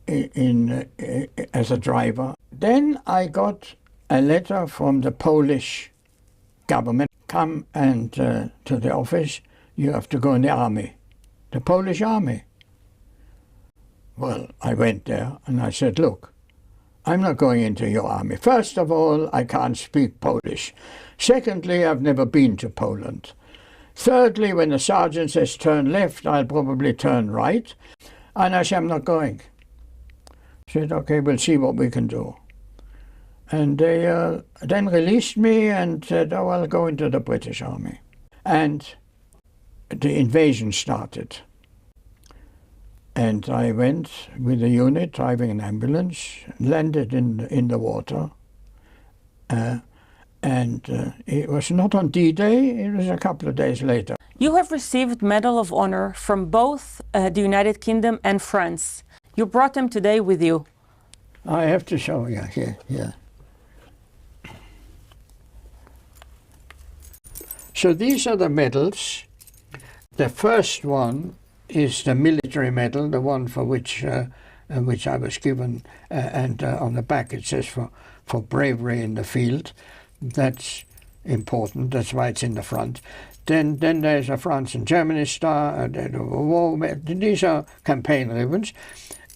a driver. Then I got a letter from the Polish government. Come and to the office, you have to go in the army, the Polish army. Well, I went there and I said, look, I'm not going into your army. First of all, I can't speak Polish. Secondly, I've never been to Poland. Thirdly, when the sergeant says turn left, I'll probably turn right. And I said, I'm not going. I said, okay, we'll see what we can do. And they then released me and said, oh, I'll go into the British Army. And the invasion started. And I went with a unit driving an ambulance, landed in the water. And it was not on D-Day, it was a couple of days later. You have received Medal of Honor from both the United Kingdom and France. You brought them today with you. I have to show you here, yeah. So these are the medals. The first one is the military medal, the one for which I was given, and on the back it says for bravery in the field. That's important, that's why it's in the front. Then there's a France and Germany star, these are campaign ribbons.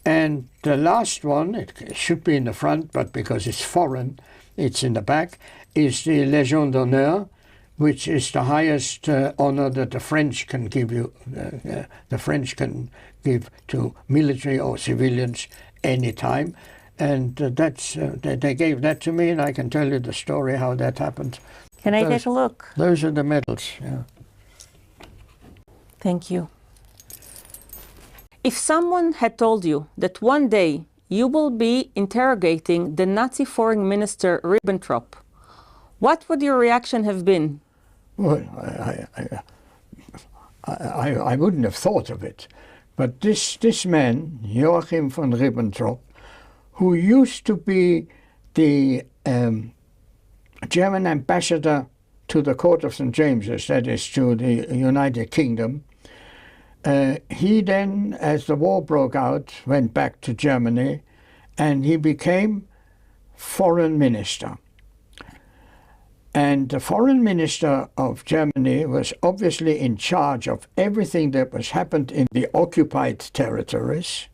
And the last one, it should be in the front, but because it's foreign, it's in the back, is the Légion d'honneur, which is the highest honor that the French can give you. The French can give to military or civilians any time. And they gave that to me, and I can tell you the story how that happened. Can I take a look? Those are the medals, yeah. Thank you. If someone had told you that one day you will be interrogating the Nazi foreign minister Ribbentrop, what would your reaction have been? Well, I wouldn't have thought of it, But this man, Joachim von Ribbentrop, who used to be the German ambassador to the Court of St. James's, that is to the United Kingdom, he then, as the war broke out, went back to Germany and he became foreign minister. And the foreign minister of Germany was obviously in charge of everything that was happened in the occupied territories,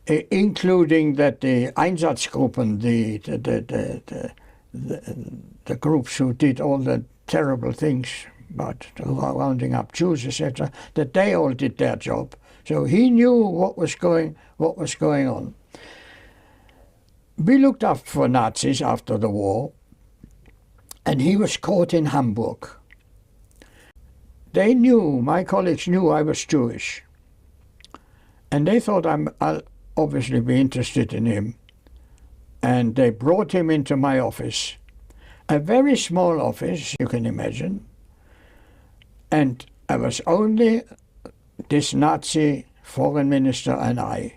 including that the Einsatzgruppen, the groups who did all the terrible things about rounding up Jews, etc., that they all did their job. So he knew what was going on. We looked up for Nazis after the war, and he was caught in Hamburg. They knew, my colleagues knew I was Jewish, and they thought I'll obviously be interested in him. And they brought him into my office, a very small office, you can imagine, and I was only this Nazi foreign minister and I.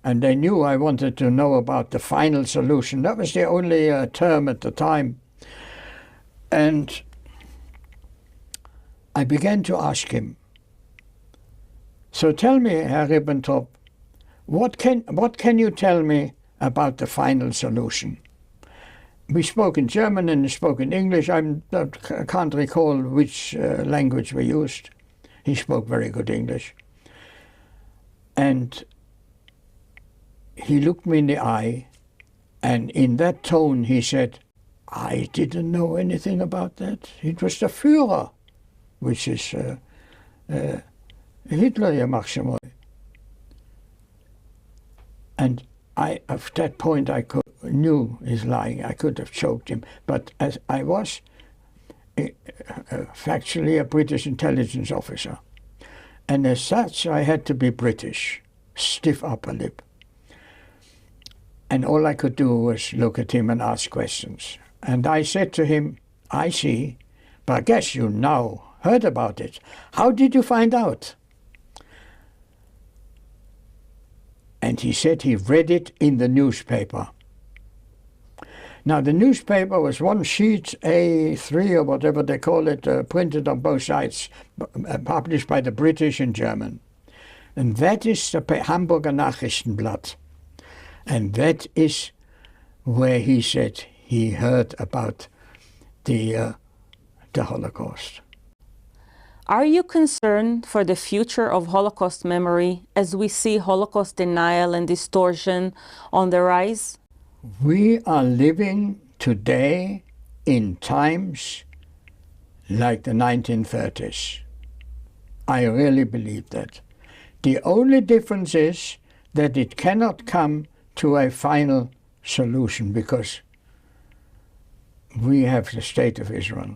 And they knew I wanted to know about the final solution. That was the only term at the time. And I began to ask him, so tell me, Herr Ribbentrop, what can you tell me about the final solution? We spoke in German and he spoke in English. I can't recall which language we used. He spoke very good English. And he looked me in the eye, and in that tone he said, I didn't know anything about that. It was the Führer, which is Hitler, ja, mach schon mal. And at that point I knew he's lying. I could have choked him. But as I was factually a British intelligence officer, and as such I had to be British, stiff upper lip. And all I could do was look at him and ask questions. And I said to him, I see, but I guess you now heard about it. How did you find out? And he said he read it in the newspaper. Now the newspaper was one sheet, A3 or whatever they call it, printed on both sides, published by the British and German. And that is the Hamburger Nachrichtenblatt. And that is where he said he heard about the Holocaust. Are you concerned for the future of Holocaust memory as we see Holocaust denial and distortion on the rise? We are living today in times like the 1930s. I really believe that. The only difference is that it cannot come to a final solution because we have the State of Israel.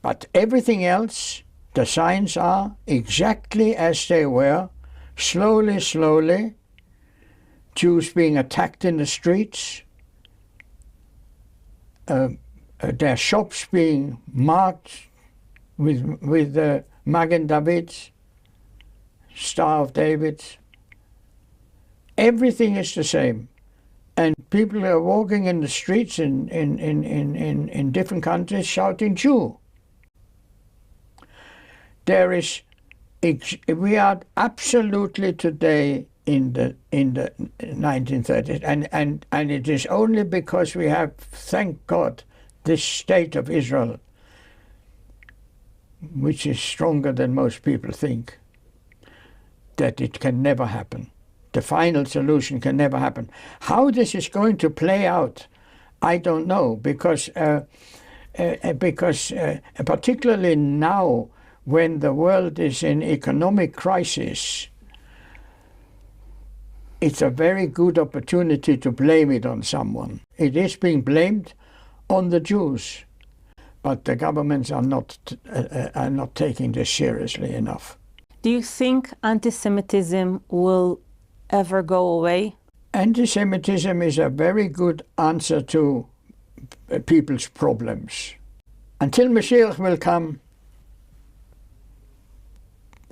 But everything else, the signs are exactly as they were, slowly, Jews being attacked in the streets, their shops being marked with the Magen David, Star of David. Everything is the same. And people are walking in the streets in different countries shouting Jew. We are absolutely today in the 1930s, and it is only because we have, thank God, this state of Israel, which is stronger than most people think, that it can never happen. The final solution can never happen. How this is going to play out, I don't know, because particularly now, when the world is in economic crisis, it's a very good opportunity to blame it on someone. It is being blamed on the Jews, but the governments are not taking this seriously enough. Do you think anti-Semitism will ever go away? Anti-Semitism is a very good answer to people's problems. Until Mashiach will come,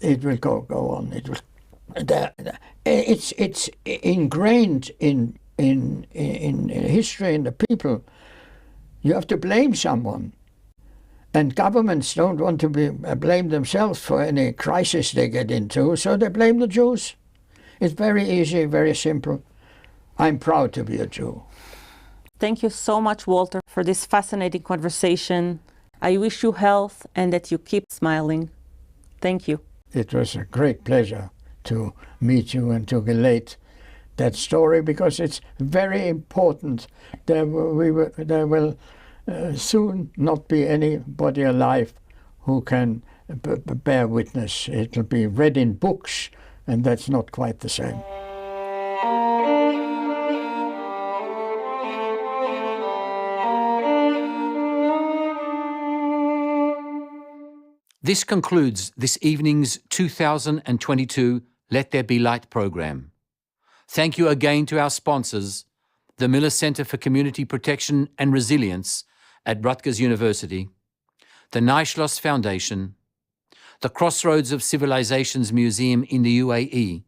it will go on. It will. It's ingrained in history in the people. You have to blame someone, and governments don't want to blame themselves for any crisis they get into, so they blame the Jews. It's very easy, very simple. I'm proud to be a Jew. Thank you so much, Walter, for this fascinating conversation. I wish you health and that you keep smiling. Thank you. It was a great pleasure to meet you and to relate that story, because it's very important. There will soon not be anybody alive who can bear witness. It'll be read in books, and that's not quite the same. This concludes this evening's 2022 Let There Be Light program. Thank you again to our sponsors, the Miller Center for Community Protection and Resilience at Rutgers University, the Nijschloss Foundation, the Crossroads of Civilizations Museum in the UAE,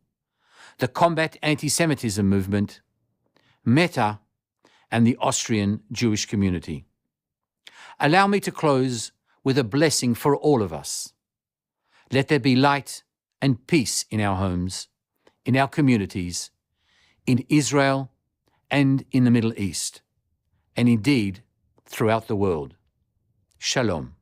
the Combat Anti-Semitism Movement, Meta, and the Austrian Jewish community. Allow me to close with a blessing for all of us. Let there be light and peace in our homes, in our communities, in Israel and in the Middle East, and indeed throughout the world. Shalom.